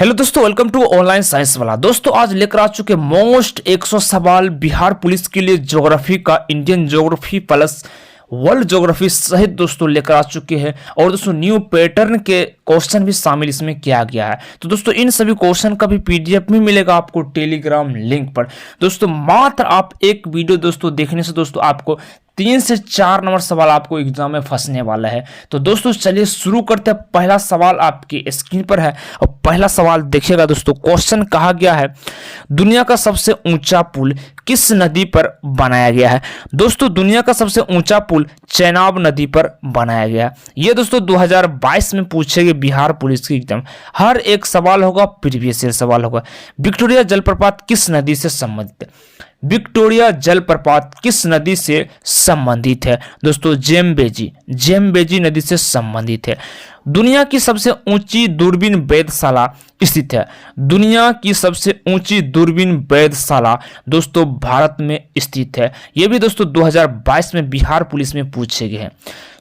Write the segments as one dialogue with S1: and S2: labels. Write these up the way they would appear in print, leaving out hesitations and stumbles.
S1: Hello दोस्तों, welcome to online science वाला। दोस्तों आज लेकर आ चुके मोस्ट 100 सवाल बिहार पुलिस के लिए ज्योग्राफी का, Indian geography plus world geography सहित दोस्तों लेकर आ चुके हैं। और दोस्तों न्यू पैटर्न के क्वेश्चन भी शामिल इसमें किया गया है। तो दोस्तों इन सभी क्वेश्चन का भी पीडीएफ में मिलेगा आपको टेलीग्राम लिंक पर। दोस्तों मात्र आप एक वीडियो दोस्तों देखने से दोस्तों आपको 3 से 4 नंबर सवाल आपको एग्जाम में फंसने वाला है। तो दोस्तों चलिए शुरू करते हैं। पहला सवाल आपकी स्क्रीन पर है और पहला सवाल देखिएगा दोस्तों। क्वेश्चन कहा गया है, दुनिया का सबसे ऊंचा पुल किस नदी पर बनाया गया है? दोस्तों दुनिया का सबसे ऊंचा पुल चेनाब नदी पर बनाया गया है। ये दोस्तों 2022 में पूछे गए बिहार पुलिस की एग्जाम। हर एक सवाल होगा प्रीवियस ईयर सवाल होगा। विक्टोरिया जलप्रपात किस नदी से संबंधित है? विक्टोरिया जलप्रपात किस नदी से संबंधित है? दोस्तों जेम्बेजी नदी से संबंधित है। दुनिया की सबसे ऊंची दूरबीन वेधशाला स्थित है। दुनिया की सबसे ऊंची दूरबीन वेधशाला दोस्तों भारत में स्थित है। यह भी दोस्तों 2022 में बिहार पुलिस में पूछे गए हैं।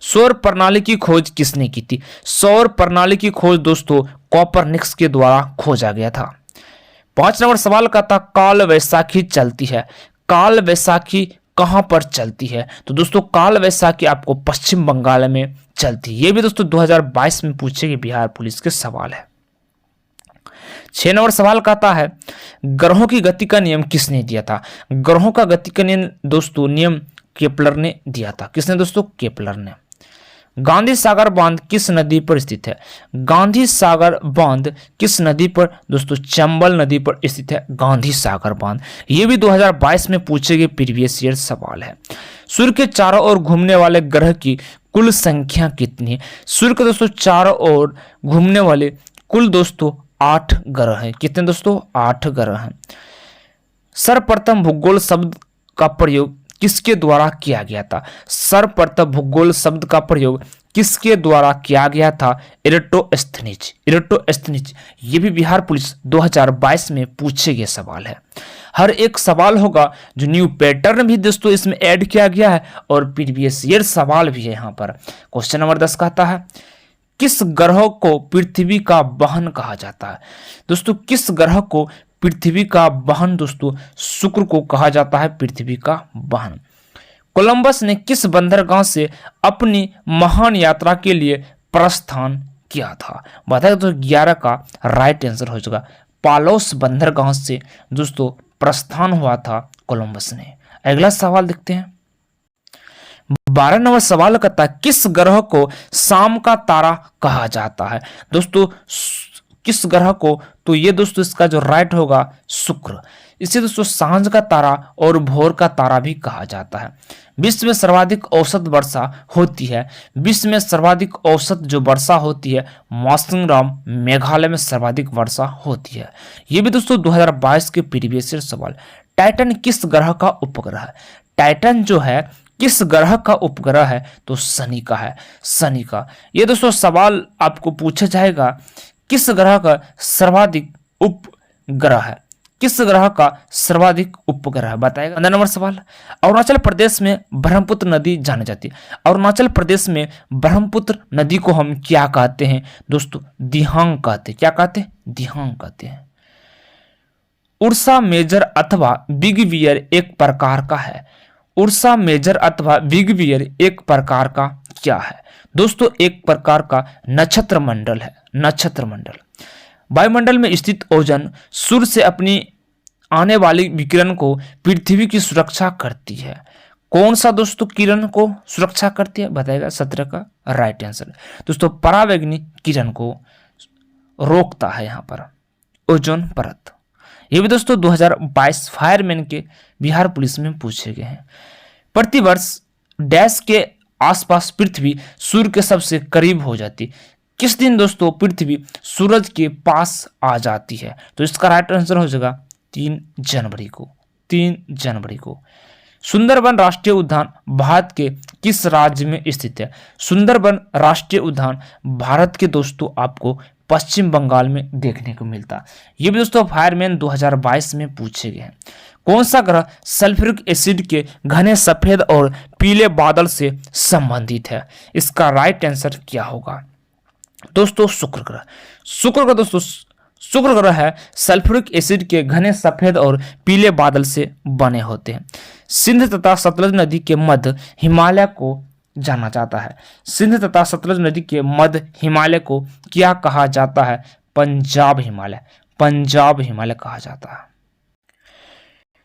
S1: सौर प्रणाली की खोज किसने की थी? सौर प्रणाली की खोज दोस्तों कॉपरनिकस के द्वारा खोजा गया था। 5 नंबर सवाल का था, काल वैसाखी चलती है। काल वैसाखी कहां पर चलती है? तो दोस्तों काल वैसाखी आपको पश्चिम बंगाल में चलती है। ये भी दोस्तों 2022 में पूछे गए बिहार पुलिस के सवाल है। 6 नंबर सवाल का आता है, ग्रहों की गति का नियम किसने दिया था? ग्रहों का गति का नियम दोस्तों केपलर ने दिया था। किसने दोस्तों? केपलर ने। गांधी सागर बांध किस नदी पर स्थित है? गांधी सागर बांध किस नदी पर? दोस्तों चंबल नदी पर स्थित है गांधी सागर बांध। यह भी 2022 में पूछे गए प्रीवियस ईयर सवाल है। सूर्य के चारों ओर घूमने वाले ग्रह की कुल संख्या कितनी है? सूर्य के दोस्तों चारों ओर घूमने वाले कुल दोस्तों 8 ग्रह हैं। कितने दोस्तों? 8 ग्रह हैं। सर्वप्रथम भूगोल शब्द का प्रयोग किसके द्वारा किया गया था? सर्वप्रथम भूगोल शब्द का प्रयोग किसके द्वारा किया गया था? इरेटोस्थनीज। ये भी बिहार पुलिस 2022 में पूछे गए सवाल है। हर एक सवाल होगा जो न्यू पैटर्न भी दोस्तों इसमें ऐड किया गया है और प्रीवियस ईयर सवाल भी है यहाँ पर। क्वेश्चन नंबर 10 कहता है, किस ग्रह को पृथ्वी का वाहन कहा जाता है? दोस्तों किस ग्रह को पृथ्वी का वाहन? दोस्तों शुक्र को कहा जाता है पृथ्वी का वाहन। कोलंबस ने किस बंदरगाह से अपनी महान यात्रा के लिए प्रस्थान किया था? बताइए तो 11 का राइट आंसर हो जाएगा। पालोस बंदरगाह से दोस्तों प्रस्थान हुआ था कोलंबस ने। अगला सवाल देखते हैं। 12 नंबर सवाल करता है, किस ग्रह को शाम का तारा कहा जाता है? दोस्तों किस ग्रह को? तो ये दोस्तों इसका जो राइट होगा शुक्र। इसे दोस्तों सांझ का तारा और भोर का तारा भी कहा जाता है। विश्व में सर्वाधिक औसत वर्षा होती है। विश्व में सर्वाधिक औसत जो वर्षा होती है मौसिनराम मेघालय में सर्वाधिक वर्षा होती है। ये भी दोस्तों 2022 के प्रीवियस ईयर सवाल। टाइटन किस ग्रह का उपग्रह है? टाइटन जो है किस ग्रह का उपग्रह है? तो शनि का है, शनि का। ये दोस्तों सवाल आपको पूछा जाएगा, किस ग्रह का सर्वाधिक उपग्रह है? किस ग्रह का सर्वाधिक उपग्रह बताएगा? 15 नंबर सवाल, अरुणाचल प्रदेश में ब्रह्मपुत्र नदी जानी जाती है। अरुणाचल प्रदेश में ब्रह्मपुत्र नदी को हम क्या कहते हैं? दोस्तों दिहांग कहते हैं। क्या कहते हैं? दिहांग कहते हैं। उर्सा मेजर अथवा बिग बियर एक प्रकार का है। उर्सा मेजर अथवा बिग बियर एक प्रकार का क्या है? दोस्तों एक प्रकार का नक्षत्र मंडल है। नक्षत्र मंडल। वायुमंडल में स्थित ओजोन सूर्य से अपनी आने वाली विकिरण को पृथ्वी की सुरक्षा करती है। कौन सा दोस्तों किरण को सुरक्षा करती है? बताएगा 17 का राइट आंसर। दोस्तों परावैंगनी किरण को रोकता है यहाँ पर ओजोन परत। ये भी दोस्तों 2022 फायरमैन के बिहार पुलिस में पूछे गए हैं। प्रतिवर्ष डैश के आसपास पृथ्वी सूर्य के सबसे करीब हो जाती। किस दिन दोस्तों पृथ्वी सूरज के पास आ जाती है? तो इसका राइट आंसर हो जाएगा 3 जनवरी को। 3 जनवरी को। सुंदरबन राष्ट्रीय उद्यान भारत के किस राज्य में स्थित है? सुंदरबन राष्ट्रीय उद्यान भारत के दोस्तों आपको पश्चिम बंगाल में देखने को मिलता। ये भी दोस्तों फायरमैन 2022 में पूछे गए हैं। कौन सा ग्रह सल्फ्यूरिक एसिड के घने सफेद और पीले बादल से संबंधित है? इसका राइट आंसर क्या होगा? दोस्तों शुक्र ग्रह। शुक्र ग्रह दोस्तों शुक्र ग्रह है सल्फ्यूरिक एसिड के घने सफेद और पीले बादल से बने होते हैं। सिंध तथा सतलज नदी के मध्य हिमालय को जाना जाता है। सिंध तथा सतलज नदी के मध्य हिमालय को क्या कहा जाता है? पंजाब हिमालय, पंजाब हिमालय कहा जाता है।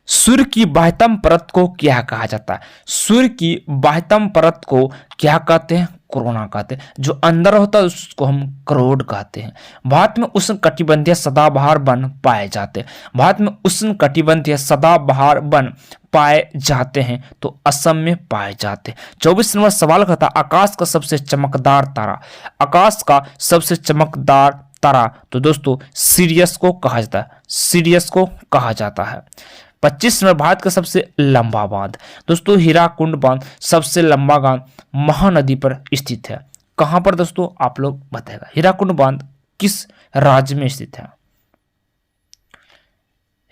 S1: सूर्य की बाह्यतम परत को क्या कहा जाता है? सूर्य की बाह्यतम परत को क्या कहते हैं? कोरोना कहते हैं। जो अंदर होता है उसको हम करोड़ कहते हैं। भारत में उष्ण कटिबंधीय सदाबहार वन पाए जाते हैं। भारत में उष्ण कटिबंधीय सदाबहार वन पाए जाते हैं तो असम में पाए जाते हैं। 24 नंबर सवाल का था आकाश का सबसे चमकदार तारा। आकाश का सबसे चमकदार तारा तो दोस्तों सीरियस को कहा जाता है, सीरियस को कहा जाता है। 25 नंबर भारत का सबसे लंबा बांध दोस्तों हीराकुंड बांध सबसे लंबा बांध महानदी पर स्थित है। कहां पर दोस्तों आप लोग बताएगा? हीराकुंड बांध किस राज्य में स्थित है?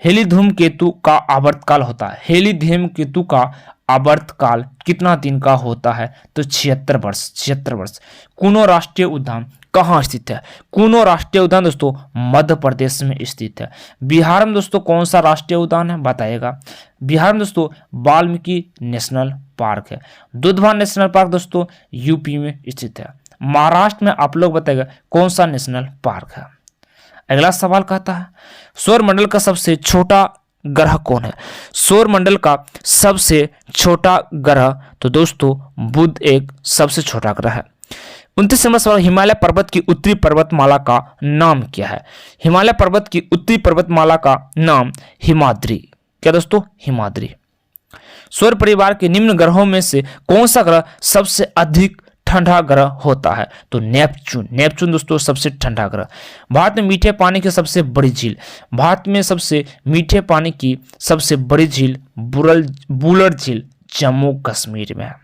S1: हेली धूमकेतु का आवर्तकाल होता है। हेली धूमकेतु का आवर्तकाल कितना दिन का होता है? तो 76 वर्ष, 76 वर्ष। कूनो राष्ट्रीय उद्यान कहाँ स्थित है? कूनो राष्ट्रीय उद्यान दोस्तों मध्य प्रदेश में स्थित है। बिहार में दोस्तों कौन सा राष्ट्रीय उद्यान है बताइएगा? बिहार में दोस्तों वाल्मीकि नेशनल पार्क है। दुधवा नेशनल पार्क दोस्तों यूपी में स्थित है। महाराष्ट्र में आप लोग बताइएगा कौन सा नेशनल पार्क है? अगला सवाल कहता है सौरमंडल का सबसे छोटा ग्रह कौन है? सौरमंडल का सबसे छोटा ग्रह तो दोस्तों बुध एक सबसे छोटा ग्रह है। 29 नंबर सवाल हिमालय पर्वत की उत्तरी पर्वतमाला का नाम क्या है? हिमालय पर्वत की उत्तरी पर्वतमाला का नाम हिमाद्री। क्या दोस्तों? हिमाद्री। सौर परिवार के निम्न ग्रहों में से कौन सा ग्रह सबसे अधिक ठंडा ग्रह होता है? तो नेपच्यून, नेपच्यून दोस्तों सबसे ठंडा ग्रह। भारत में मीठे पानी की सबसे बड़ी झील, भारत में सबसे मीठे पानी की सबसे बड़ी झील बुलर झील जम्मू कश्मीर में है।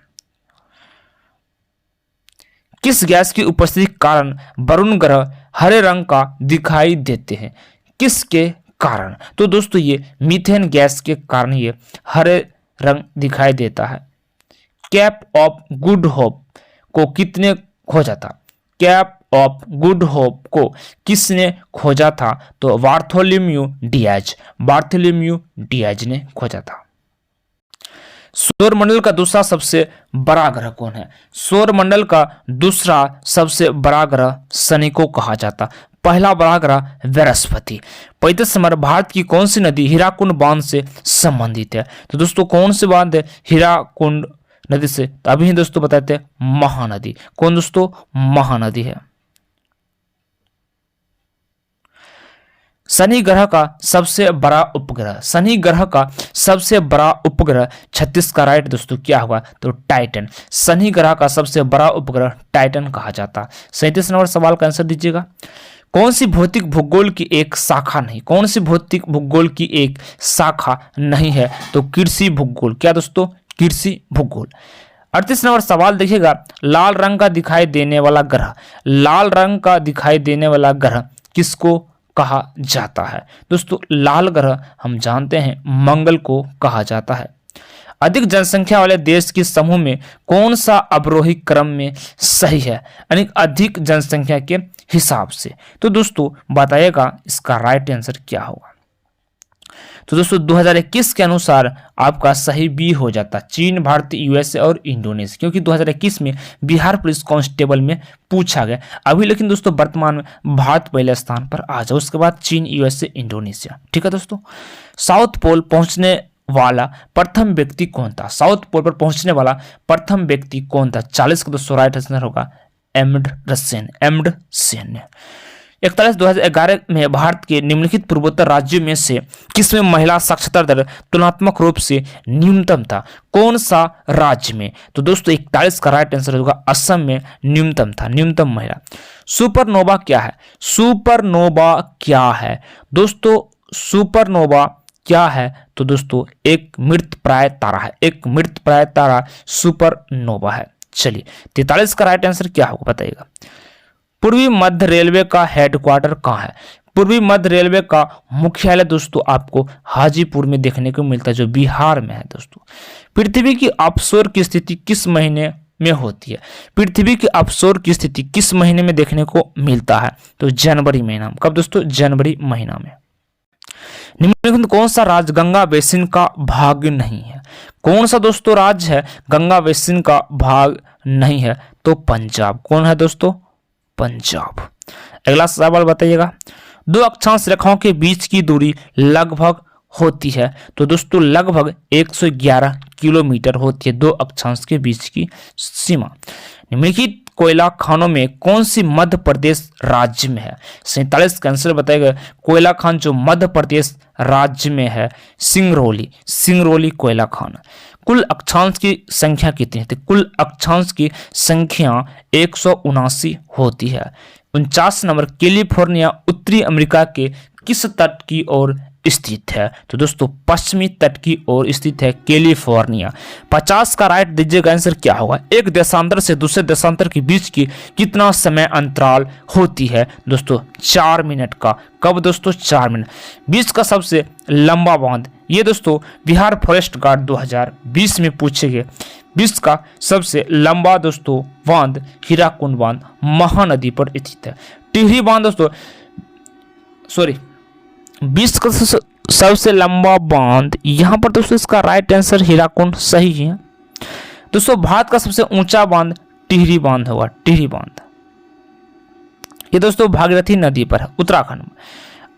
S1: किस गैस की उपस्थिति के कारण वरुण ग्रह हरे रंग का दिखाई देते हैं? किसके कारण? तो दोस्तों ये मीथेन गैस के कारण ये हरे रंग दिखाई देता है। कैप ऑफ गुड होप को कितने खोजा था? कैप ऑफ गुड होप को किसने खोजा था? तो बार्थोलोम्यू डियाज, बार्थोलोम्यू डियाज ने खोजा था। सौरमंडल का दूसरा सबसे बड़ा ग्रह कौन है? सौरमंडल का दूसरा सबसे बड़ा ग्रह शनि को कहा जाता। पहला बड़ा ग्रह बृहस्पति। 35 नंबर भारत की कौन सी नदी हीराकुंड बांध से संबंधित है? तो दोस्तों कौन सी बांध है हीराकुंड नदी से? तो अभी दोस्तों बताते हैं महानदी। कौन दोस्तों? महानदी है। शनि ग्रह का सबसे बड़ा उपग्रह, शनि ग्रह का सबसे बड़ा उपग्रह 36 का राइट दोस्तों क्या होगा? तो टाइटन। शनि ग्रह का सबसे बड़ा उपग्रह टाइटन कहा जाता है। 37 नंबर सवाल का आंसर दीजिएगा। कौन सी भौतिक भूगोल की एक शाखा नहीं? कौन सी भौतिक भूगोल की एक शाखा नहीं है? तो कृषि भूगोल। क्या दोस्तों? कृषि भूगोल। 38 नंबर सवाल देखिएगा लाल रंग का दिखाई देने वाला ग्रह, लाल रंग का दिखाई देने वाला ग्रह किसको कहा जाता है? दोस्तों लाल ग्रह हम जानते हैं मंगल को कहा जाता है। अधिक जनसंख्या वाले देश के समूह में कौन सा अवरोही क्रम में सही है? यानी अधिक जनसंख्या के हिसाब से। तो दोस्तों बताइएगा इसका राइट आंसर क्या होगा? तो दोस्तों 2021 के अनुसार आपका सही बी हो जाता चीन, भारत, यूएसए और इंडोनेशिया, क्योंकि 2021 में बिहार पुलिस कांस्टेबल में पूछा गया। अभी लेकिन दोस्तों वर्तमान में भारत पहले स्थान पर आ जाए, उसके बाद चीन, यूएसए, इंडोनेशिया। ठीक है दोस्तों। साउथ पोल पहुंचने वाला प्रथम व्यक्ति कौन था? साउथ पोल पर पहुंचने वाला प्रथम व्यक्ति कौन था? 40 का दोस्तों राइट आंसर होगा एम्डसेन, एम्डसेन। 41 2011 में भारत के निम्नलिखित पूर्वोत्तर राज्यों में से किसमें महिला साक्षरता दर तुलनात्मक रूप से न्यूनतम था? कौन सा राज्य में? तो दोस्तों 41 का राइट आंसर होगा असम में न्यूनतम था, न्यूनतम महिला। सुपरनोवा क्या है? सुपरनोवा क्या है दोस्तों? सुपरनोवा क्या है? तो दोस्तों एक मृतप्राय तारा है, एक मृतप्राय तारा सुपरनोवा है। चलिए 43 का राइट आंसर क्या होगा बताइएगा। पूर्वी मध्य रेलवे का हेडक्वार्टर कहाँ है? पूर्वी मध्य रेलवे का मुख्यालय दोस्तों आपको हाजीपुर में देखने को मिलता है, जो बिहार में है दोस्तों। पृथ्वी की ऑफशोर की स्थिति किस महीने में होती है। पृथ्वी के अपसोर की स्थिति किस महीने में देखने को मिलता है? तो जनवरी महीना में। कब दोस्तों? जनवरी महीना में। निम्नलिखित कौन सा राज्य गंगा बेसिन का भाग नहीं है? कौन सा दोस्तों राज्य है गंगा बेसिन का भाग नहीं है? तो पंजाब। कौन है दोस्तों? पंजाब। अगला सवाल बताइएगा, दो अक्षांश रेखाओं के बीच की दूरी लगभग होती है? तो दोस्तों लगभग 111 किलोमीटर होती है दो अक्षांश के बीच की सीमा। निम्नलिखित कोयला खानों में कौन सी मध्य प्रदेश राज्य में है? 47 का आंसर बताएगा। कोयला खान जो मध्य प्रदेश राज्य में है, सिंगरौली, सिंगरौली कोयला खान। कुल अक्षांश की संख्या कितनी है? कुल अक्षांश की संख्या 179 होती है। 49 नंबर, कैलिफोर्निया उत्तरी अमेरिका के किस तट की ओर स्थित है? तो दोस्तों पश्चिमी तट की ओर स्थित है कैलिफोर्निया। 50 का राइट दीजिएगा, आंसर क्या होगा? एक देशांतर से दूसरे देशांतर के बीच की कितना समय अंतराल होती है? दोस्तों 4 मिनट का। कब दोस्तों? 4 मिनट। बीच का सबसे लंबा बांध, ये दोस्तों बिहार फॉरेस्ट गार्ड 2020 में पूछे गए। विश्व का सबसे लंबा दोस्तों बांध हीराकुंड बांध महानदी पर स्थित है। टिहरी बांध दोस्तों, सॉरी, विश्व का सबसे लंबा बांध, यहां पर दोस्तों इसका राइट आंसर हीराकुंड सही है। दोस्तों भारत का सबसे ऊंचा बांध टिहरी बांध होगा, टिहरी बांध। ये दोस्तों भागीरथी नदी पर है, उत्तराखंड में।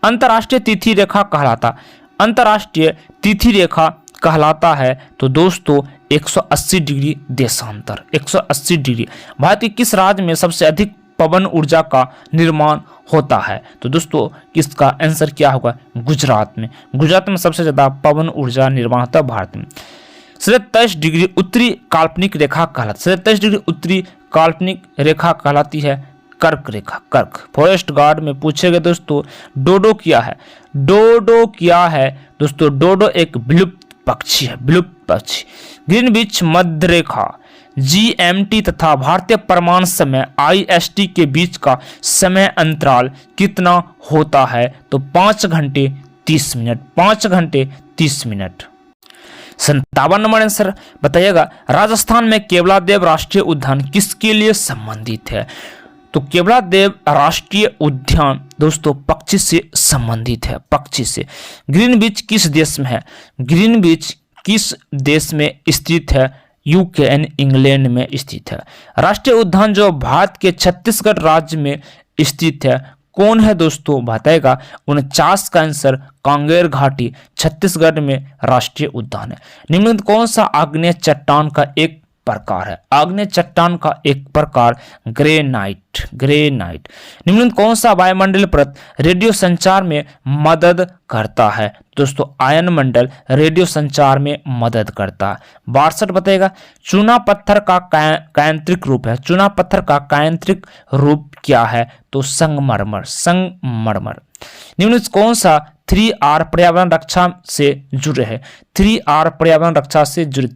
S1: अंतरराष्ट्रीय तिथि रेखा कहलाता, अंतरराष्ट्रीय तिथि रेखा कहलाता है तो दोस्तों 180 डिग्री देशांतर, 180 डिग्री। भारत के किस राज्य में सबसे अधिक पवन ऊर्जा का निर्माण होता है? तो दोस्तों किसका आंसर क्या होगा? गुजरात में। गुजरात में सबसे ज्यादा पवन ऊर्जा निर्माण होता है भारत में। 27 डिग्री उत्तरी काल्पनिक रेखा कहलाती, 27 डिग्री उत्तरी काल्पनिक रेखा कहलाती है कर्क रेखा, कर्क। फॉरेस्ट गार्ड में पूछे गए दोस्तों डोडो क्या है? डोडो क्या है दोस्तों? डोडो एक विलुप्त पक्षी है, विलुप्त पक्षी। ग्रीनविच मध्य रेखा GMT तथा भारतीय प्रमाण समय IST के बीच का समय अंतराल कितना होता है? तो 5 घंटे 30 मिनट, 5 घंटे 30 मिनट। 57 नंबर आंसर बताइएगा, राजस्थान में केवलादेव राष्ट्रीय उद्यान किसके लिए संबंधित है? तो केवलादेव राष्ट्रीय उद्यान दोस्तों पक्षी से संबंधित है, पक्षी से। ग्रीनविच किस देश में है? ग्रीनविच किस देश में स्थित है? यूके, इंग्लैंड में स्थित है। राष्ट्रीय उद्यान जो भारत के छत्तीसगढ़ राज्य में स्थित है, कौन है दोस्तों बताएगा? 49 का आंसर कांगेर घाटी छत्तीसगढ़ में राष्ट्रीय उद्यान है। निम्नलिखित कौन सा आग्नेय चट्टान का एक प्रकार है? आग्नेय चट्टान का एक प्रकार ग्रेनाइट, ग्रेनाइट। निम्नलिखित कौन सा वायुमंडल परत रेडियो संचार में मदद करता है? दोस्तों आयन मंडल रेडियो संचार में मदद करता है। 62 बताएगा, चूना पत्थर का कायांत्रिक रूप है, चूना पत्थर का कायांत्रिक रूप क्या है? तो संगमरमर, संगमरमर। निम्नलिखित कौन सा 3R पर्यावरण रक्षा से जुड़े है? 3R पर्यावरण रक्षा से जुड़े।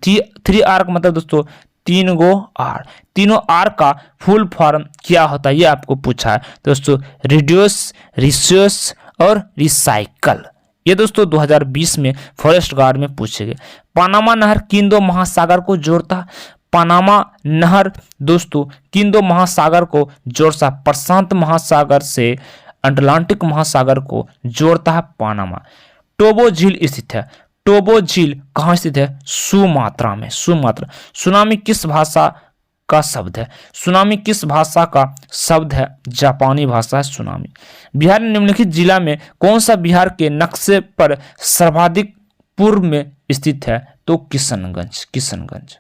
S1: 3R का मतलब दोस्तों 3 गो R, तीनों R का फुल फॉर्म क्या होता है? ये आपको पूछा है दोस्तों, रिड्यूस, रिस्यूस और रिसाइकल। ये दोस्तों 2020 में फॉरेस्ट गार्ड में पूछे गए। पनामा नहर किन दो महासागर को जोड़ता है? पनामा नहर दोस्तों किन दो महासागर को जोड़ता है? प्रशांत महासागर से अटलांटिक महासागर को जोड़ता है पनामा। टोबो झील स्थित है, टोबो झील कहाँ स्थित है? सुमात्रा में, सुमात्रा। सुनामी किस भाषा का शब्द है? सुनामी किस भाषा का शब्द है? जापानी भाषा है सुनामी। बिहार निम्नलिखित जिला में कौन सा बिहार के नक्शे पर सर्वाधिक पूर्व में स्थित है? तो किशनगंज, किशनगंज।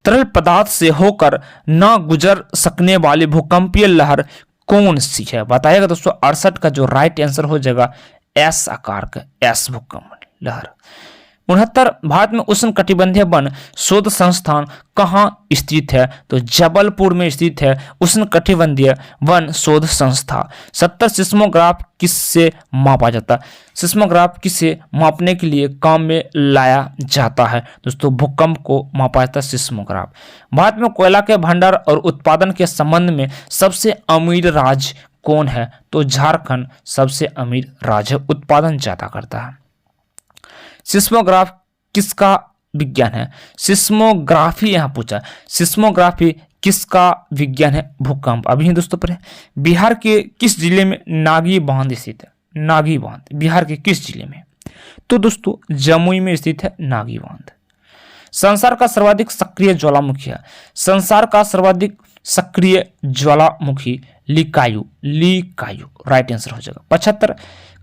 S1: तरल पदार्थ से होकर न गुजर सकने वाली भूकंपीय लहर कौन सी है? बताइएगा दोस्तों। 68 का जो राइट आंसर हो जाएगा एस आकार का, एस भूकंप लहर। 69 भारत में उष्ण कटिबंधीय वन शोध संस्थान कहाँ स्थित है? तो जबलपुर में स्थित है उष्ण कटिबंधीय वन शोध संस्था। 70 सिस्मोग्राफ किससे मापा जाता है? सिस्मोग्राफ किसे मापने के लिए काम में लाया जाता है? दोस्तों भूकंप को मापा जाता है सिस्मोग्राफ। भारत में कोयला के भंडार और उत्पादन के संबंध में सबसे अमीर राज्य कौन है? तो झारखंड सबसे अमीर राज्य, उत्पादन ज्यादा करता है। सिस्मोग्राफ किसका विज्ञान है? सिस्मोग्राफी यहाँ पूछा। सिस्मोग्राफी किसका विज्ञान है? भूकंप। अभी दोस्तों पढ़े बिहार के किस जिले में नागी बांध स्थित है? नागी बांध बिहार के किस जिले में? तो दोस्तों जमुई में स्थित है नागी बांध। संसार का सर्वाधिक सक्रिय ज्वालामुखी है? संसार का सर्वाधिक सक्रिय ज्वालामुखी लिकायु। लिकायु राइट आंसर हो जाएगा। 75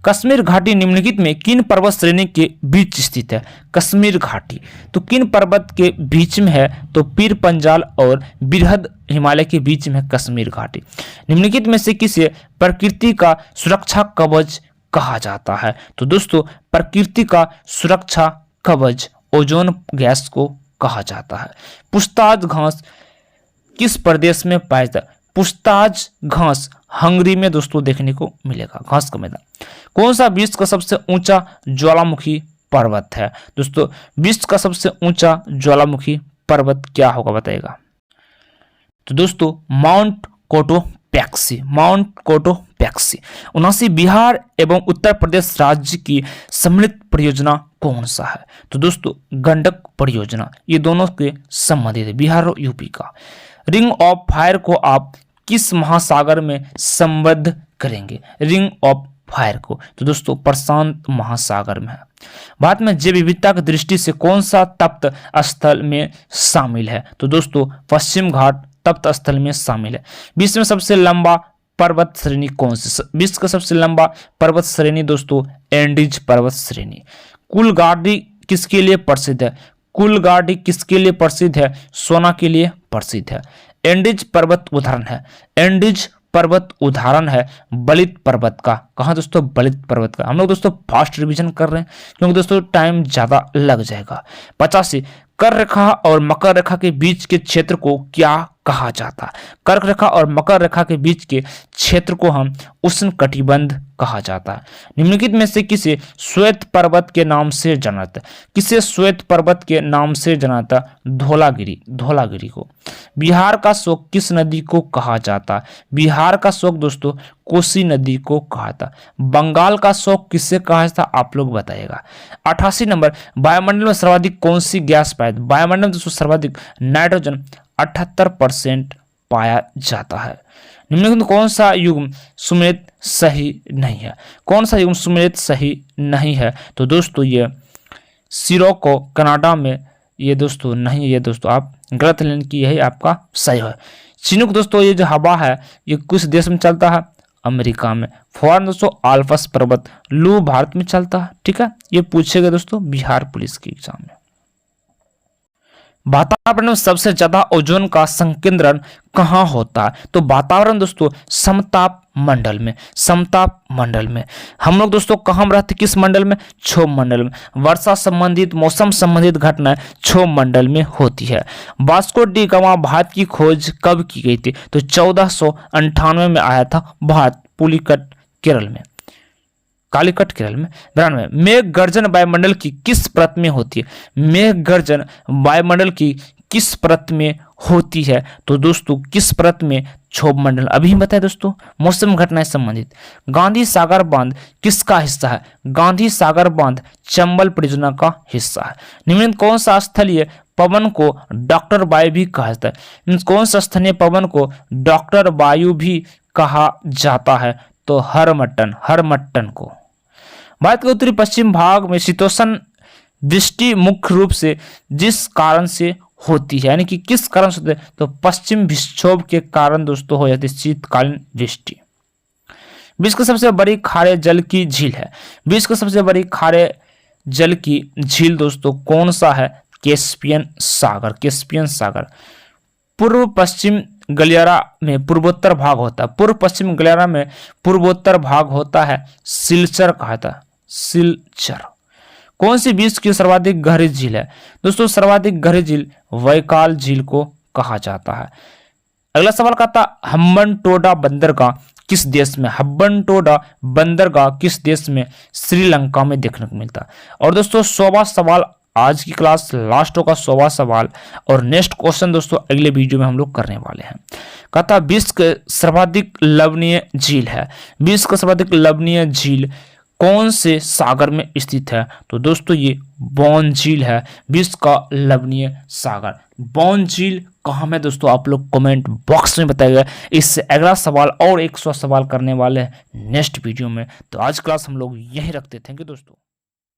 S1: कश्मीर घाटी निम्नलिखित में किन पर्वत श्रेणी के बीच स्थित है? कश्मीर घाटी तो किन पर्वत के बीच में है? तो पीर पंजाल और बृहद हिमालय के बीच में कश्मीर घाटी। निम्नलिखित में से किसे प्रकृति का सुरक्षा कवच कहा जाता है? तो दोस्तों प्रकृति का सुरक्षा कवच ओजोन गैस को कहा जाता है। पुछताछ घास किस प्रदेश में पाया जाता है? पुछताछ घास हंगरी में दोस्तों देखने को मिलेगा, घास का मैदान। कौन सा विश्व का सबसे ऊंचा ज्वालामुखी पर्वत है? दोस्तों विश्व का सबसे ऊंचा ज्वालामुखी पर्वत क्या होगा बताइएगा? तो दोस्तों mount Cotopaxi. Mount Cotopaxi. 79 Bihar एवं उत्तर प्रदेश राज्य की सम्मिलित परियोजना कौन सा है? तो दोस्तों गंडक परियोजना। ये दोनों के संबंधित है, बिहार और यूपी का। रिंग ऑफ फायर को आप किस महासागर में संबद्ध करेंगे? रिंग ऑफ फायर को तो दोस्तों प्रशांत महासागर में है। भारत में जैव विविधता की दृष्टि से कौन सा तप्त स्थल में शामिल है? तो दोस्तों पश्चिम घाट तप्त स्थल में शामिल है। विश्व में सबसे लंबा पर्वत श्रेणी कौन सी? विश्व का सबसे लंबा पर्वत श्रेणी दोस्तों एंडीज पर्वत श्रेणी। कुलगाड़ी किसके लिए प्रसिद्ध है? कुलगाड़ी किसके लिए प्रसिद्ध है? सोना के लिए प्रसिद्ध है। एंडीज पर्वत उदाहरण है? एंडीज पर्वत उदाहरण है बलित पर्वत का। कहाँ दोस्तों? बलित पर्वत का। हम लोग दोस्तों फास्ट रिवीजन कर रहे हैं क्योंकि दोस्तों टाइम ज्यादा लग जाएगा। 85 कर्क रेखा और मकर रेखा के बीच के क्षेत्र को क्या कहा जाता है? कर्क रेखा और मकर रेखा के बीच के क्षेत्र को हम उष्ण कटिबंध कहा जाता है। निम्नलिखित में से किसे श्वेत पर्वत के नाम से जाना जाता है? किसे श्वेत पर्वत के नाम से जाना जाता है? धौलागिरी। धौलागिरी को। बिहार का शोक किस नदी को कहा जाता है? बिहार का शोक दोस्तों कोसी नदी को कहा था। बंगाल का शोक किससे कहा जाता? आप लोग बताइएगा। 88 नंबर वायुमंडल में सर्वाधिक कौन सी गैस पाया? वायुमंडल में दोस्तों सर्वाधिक नाइट्रोजन 78% पाया जाता है। निम्नलिखित कौन सा युग्म सुमेलित सही नहीं है? कौन सा युग्म सुमेलित सही नहीं है? तो दोस्तों ये सिरोको कनाडा में ये दोस्तों नहीं है। ये दोस्तों आप गलत लेने की यही आपका सही है। चिनूक दोस्तों ये जो हवा है ये किस देश में चलता है? अमेरिका में। फौरन दोस्तों आल्पस पर्वत लू भारत में चलता है। ठीक है, ये पूछेगा दोस्तों बिहार पुलिस के एग्जाम में। वातावरण में सबसे ज्यादा ओजोन का संकेंद्रण कहाँ होता है? तो वातावरण दोस्तों समताप मंडल में। समताप मंडल में। हम लोग दोस्तों कहाँ रहते? किस मंडल में? क्षोभ मंडल में। वर्षा संबंधित मौसम संबंधित घटनाएं क्षोभ मंडल में होती है। वास्को डी गामा भारत की खोज कब की गई थी? तो 1498 में आया था भारत, पुलिकट केरल में, कालीकट केरल में। 92 मेघ गर्जन वायुमंडल की किस परत में होती है? मेघ गर्जन वायुमंडल की किस परत में होती है? तो दोस्तों किस परत में? क्षोभ मंडल। अभी बताए दोस्तों मौसम घटनाएं संबंधित। गांधी सागर बांध किसका हिस्सा है? गांधी सागर बांध चंबल परियोजना का हिस्सा है। निम्नलिखित कौन सा स्थलीय पवन को डॉक्टर वायु भी कहा जाता है? कौन सा स्थलीय पवन को डॉक्टर वायु भी कहा जाता है? तो हरमट्टन, हरमट्टन को। भारत के उत्तरी पश्चिम भाग में शीतोष्ण वृष्टि मुख्य रूप से जिस कारण से होती है, यानी कि किस कारण से होती है? तो पश्चिम विक्षोभ के कारण दोस्तों हो जाती है शीतकालीन वृष्टि। विश्व की सबसे बड़ी खारे जल की झील है? विश्व की सबसे बड़ी खारे जल की झील दोस्तों कौन सा है? कैस्पियन सागर। कैस्पियन सागर। पूर्व पश्चिम गलियारा में पूर्वोत्तर भाग होता है। पूर्व पश्चिम गलियारा में पूर्वोत्तर भाग होता है सिलचर कहा था, सिलचर। कौन सी विश्व की सर्वाधिक गहरी झील है? दोस्तों सर्वाधिक गहरी झील वैकाल झील को कहा जाता है। अगला सवाल कहता हम्बनटोडा बंदरगाह किस देश में? हम्बनटोडा बंदरगाह किस देश में? श्रीलंका में देखने को मिलता है। और दोस्तों 100वां सवाल आज की क्लास लास्ट होगा, 100वां सवाल। और नेक्स्ट क्वेश्चन दोस्तों अगले वीडियो में हम लोग करने वाले हैं। कहता विश्व के सर्वाधिक लवणीय झील है। विश्व का सर्वाधिक लवणीय झील कौन से सागर में स्थित है? तो दोस्तों ये बौन झील है, विश्व का लवणीय सागर। बौन झील कहाँ में दोस्तों, आप लोग कमेंट बॉक्स में बताइएगा। इससे अगला सवाल और 100 सवाल करने वाले हैं नेक्स्ट वीडियो में। तो आज क्लास हम लोग यहीं रखते थे। थैंक यू दोस्तों।